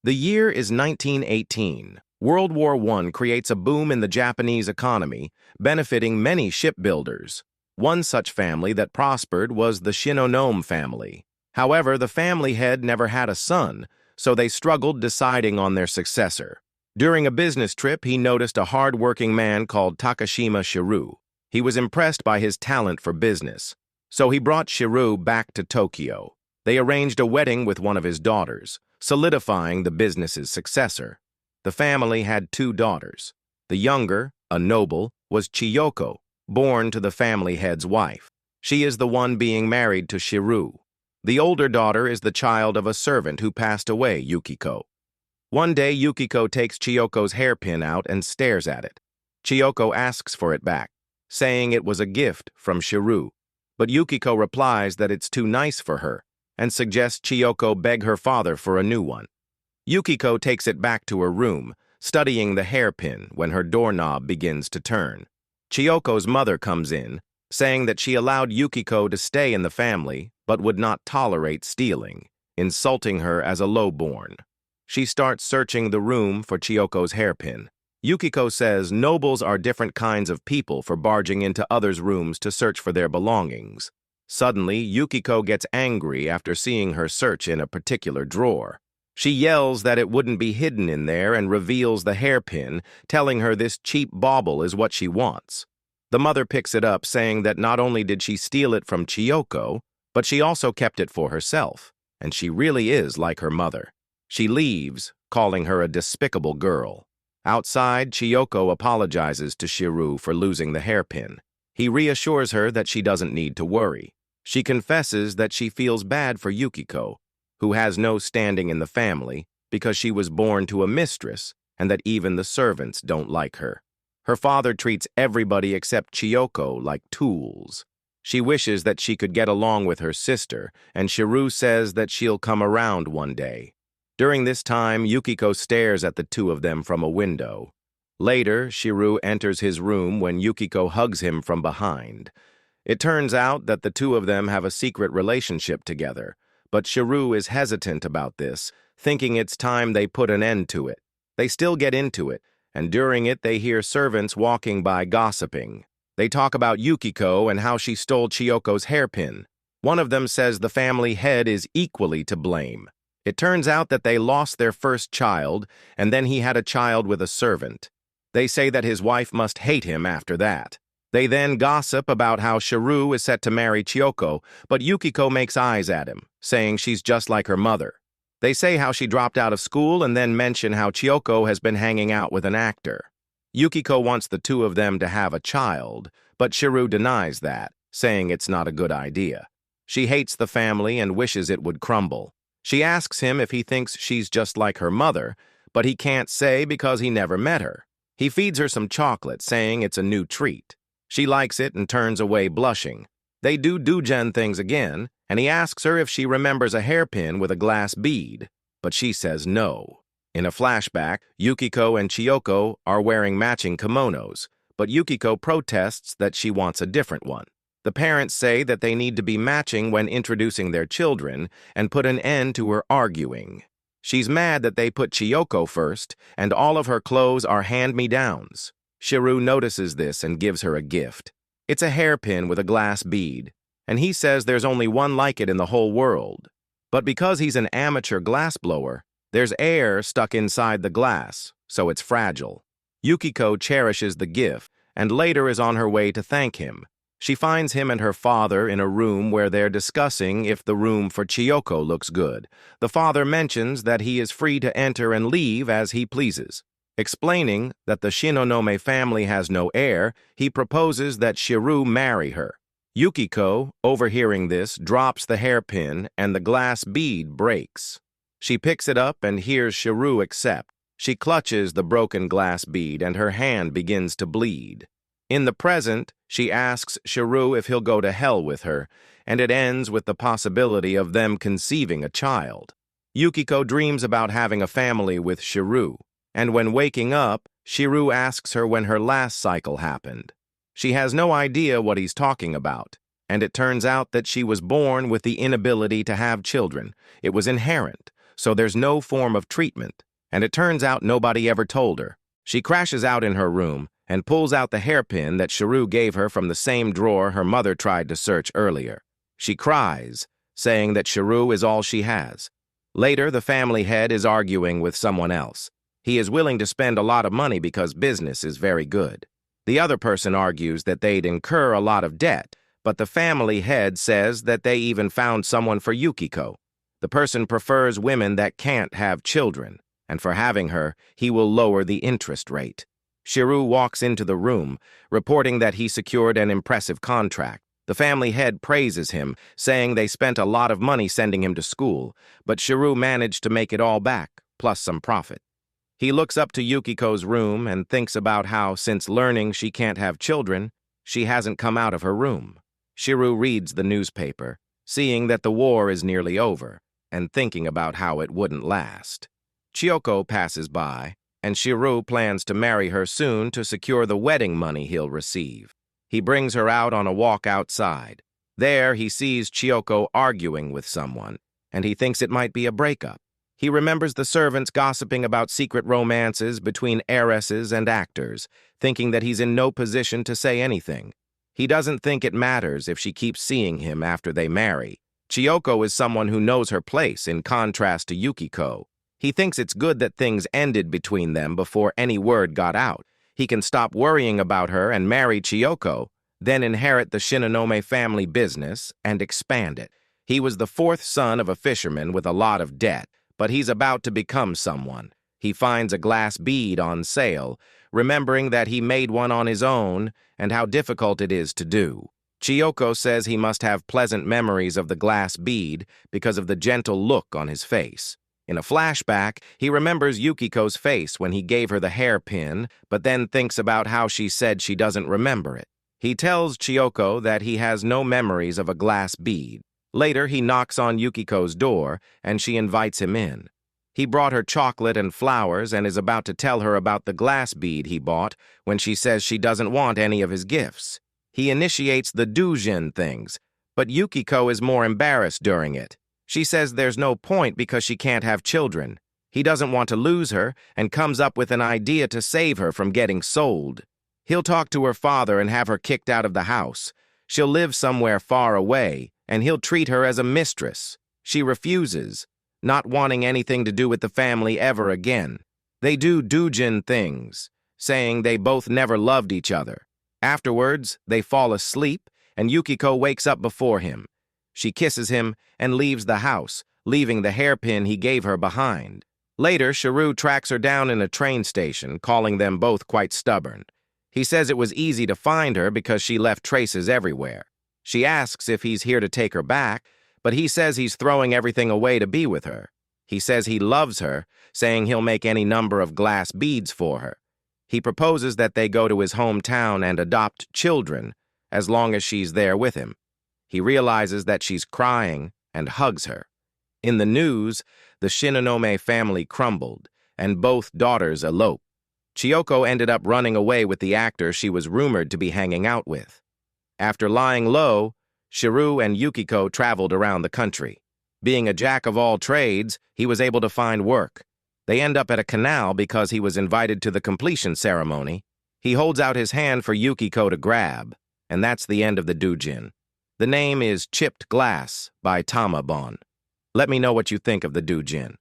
The year is 1918. World War I creates a boom in the Japanese economy, benefiting many shipbuilders. One such family that prospered was the Shinonome family. However, the family head never had a son, so they struggled deciding on their successor. During a business trip, he noticed a hard-working man called Takashima Shiru. He was impressed by his talent for business, so he brought Shiru back to Tokyo. They arranged a wedding with one of his daughters, solidifying the business's successor. The family had two daughters. The younger, a noble, was Chiyoko, born to the family head's wife. She is the one being married to Shiru. The older daughter is the child of a servant who passed away, Yukiko. One day, Yukiko takes Chiyoko's hairpin out and stares at it. Chiyoko asks for it back, saying it was a gift from Shiru. But Yukiko replies that it's too nice for her and suggests Chiyoko beg her father for a new one. Yukiko takes it back to her room, studying the hairpin when her doorknob begins to turn. Chiyoko's mother comes in, saying that she allowed Yukiko to stay in the family but would not tolerate stealing, insulting her as a lowborn. She starts searching the room for Chiyoko's hairpin. Yukiko says nobles are different kinds of people for barging into others' rooms to search for their belongings. Suddenly, Yukiko gets angry after seeing her search in a particular drawer. She yells that it wouldn't be hidden in there and reveals the hairpin, telling her this cheap bauble is what she wants. The mother picks it up, saying that not only did she steal it from Chiyoko, but she also kept it for herself, and she really is like her mother. She leaves, calling her a despicable girl. Outside, Chiyoko apologizes to Shiru for losing the hairpin. He reassures her that she doesn't need to worry. She confesses that she feels bad for Yukiko, who has no standing in the family because she was born to a mistress and that even the servants don't like her. Her father treats everybody except Chiyoko like tools. She wishes that she could get along with her sister, and Shiru says that she'll come around one day. During this time, Yukiko stares at the two of them from a window. Later, Shiru enters his room when Yukiko hugs him from behind. It turns out that the two of them have a secret relationship together, but Shiru is hesitant about this, thinking it's time they put an end to it. They still get into it, and during it they hear servants walking by gossiping. They talk about Yukiko and how she stole Chiyoko's hairpin. One of them says the family head is equally to blame. It turns out that they lost their first child, and then he had a child with a servant. They say that his wife must hate him after that. They then gossip about how Shiru is set to marry Chiyoko, but Yukiko makes eyes at him, saying she's just like her mother. They say how she dropped out of school and then mention how Chiyoko has been hanging out with an actor. Yukiko wants the two of them to have a child, but Shiru denies that, saying it's not a good idea. She hates the family and wishes it would crumble. She asks him if he thinks she's just like her mother, but he can't say because he never met her. He feeds her some chocolate, saying it's a new treat. She likes it and turns away blushing. They do Doujin things again, and he asks her if she remembers a hairpin with a glass bead, but she says no. In a flashback, Yukiko and Chiyoko are wearing matching kimonos, but Yukiko protests that she wants a different one. The parents say that they need to be matching when introducing their children and put an end to her arguing. She's mad that they put Chiyoko first, and all of her clothes are hand-me-downs. Shiru notices this and gives her a gift. It's a hairpin with a glass bead, and he says there's only one like it in the whole world. But because he's an amateur glassblower, there's air stuck inside the glass, so it's fragile. Yukiko cherishes the gift and later is on her way to thank him. She finds him and her father in a room where they're discussing if the room for Chiyoko looks good. The father mentions that he is free to enter and leave as he pleases. Explaining that the Shinonome family has no heir, he proposes that Shiru marry her. Yukiko, overhearing this, drops the hairpin and the glass bead breaks. She picks it up and hears Shiru accept. She clutches the broken glass bead and her hand begins to bleed. In the present, she asks Shiru if he'll go to hell with her, and it ends with the possibility of them conceiving a child. Yukiko dreams about having a family with Shiru, and when waking up, Shiru asks her when her last cycle happened. She has no idea what he's talking about, and it turns out that she was born with the inability to have children. It was inherent, so there's no form of treatment, and it turns out nobody ever told her. She crashes out in her room and pulls out the hairpin that Shiru gave her from the same drawer her mother tried to search earlier. She cries, saying that Shiru is all she has. Later, the family head is arguing with someone else. He is willing to spend a lot of money because business is very good. The other person argues that they'd incur a lot of debt, but the family head says that they even found someone for Yukiko. The person prefers women that can't have children, and for having her, he will lower the interest rate. Shiru walks into the room, reporting that he secured an impressive contract. The family head praises him, saying they spent a lot of money sending him to school, but Shiru managed to make it all back, plus some profit. He looks up to Yukiko's room and thinks about how, since learning she can't have children, she hasn't come out of her room. Shiru reads the newspaper, seeing that the war is nearly over, and thinking about how it wouldn't last. Chiyoko passes by, and Shiru plans to marry her soon to secure the wedding money he'll receive. He brings her out on a walk outside. There, he sees Chiyoko arguing with someone, and he thinks it might be a breakup. He remembers the servants gossiping about secret romances between heiresses and actors, thinking that he's in no position to say anything. He doesn't think it matters if she keeps seeing him after they marry. Chiyoko is someone who knows her place in contrast to Yukiko. He thinks it's good that things ended between them before any word got out. He can stop worrying about her and marry Chiyoko, then inherit the Shinonome family business and expand it. He was the fourth son of a fisherman with a lot of debt, but he's about to become someone. He finds a glass bead on sale, remembering that he made one on his own and how difficult it is to do. Chiyoko says he must have pleasant memories of the glass bead because of the gentle look on his face. In a flashback, he remembers Yukiko's face when he gave her the hairpin, but then thinks about how she said she doesn't remember it. He tells Chiyoko that he has no memories of a glass bead. Later, he knocks on Yukiko's door, and she invites him in. He brought her chocolate and flowers and is about to tell her about the glass bead he bought when she says she doesn't want any of his gifts. He initiates the Doujin things, but Yukiko is more embarrassed during it. She says there's no point because she can't have children. He doesn't want to lose her and comes up with an idea to save her from getting sold. He'll talk to her father and have her kicked out of the house. She'll live somewhere far away, and he'll treat her as a mistress. She refuses, not wanting anything to do with the family ever again. They do Doujin things, saying they both never loved each other. Afterwards, they fall asleep, and Yukiko wakes up before him. She kisses him and leaves the house, leaving the hairpin he gave her behind. Later, Shiru tracks her down in a train station, calling them both quite stubborn. He says it was easy to find her because she left traces everywhere. She asks if he's here to take her back, but he says he's throwing everything away to be with her. He says he loves her, saying he'll make any number of glass beads for her. He proposes that they go to his hometown and adopt children, as long as she's there with him. He realizes that she's crying and hugs her. In the news, the Shinonome family crumbled, and both daughters eloped. Chiyoko ended up running away with the actor she was rumored to be hanging out with. After lying low, Shiru and Yukiko traveled around the country. Being a jack of all trades, he was able to find work. They end up at a canal because he was invited to the completion ceremony. He holds out his hand for Yukiko to grab, and that's the end of the Doujin. The name is Chipped Glass by Tamabon. Let me know what you think of the Doujin.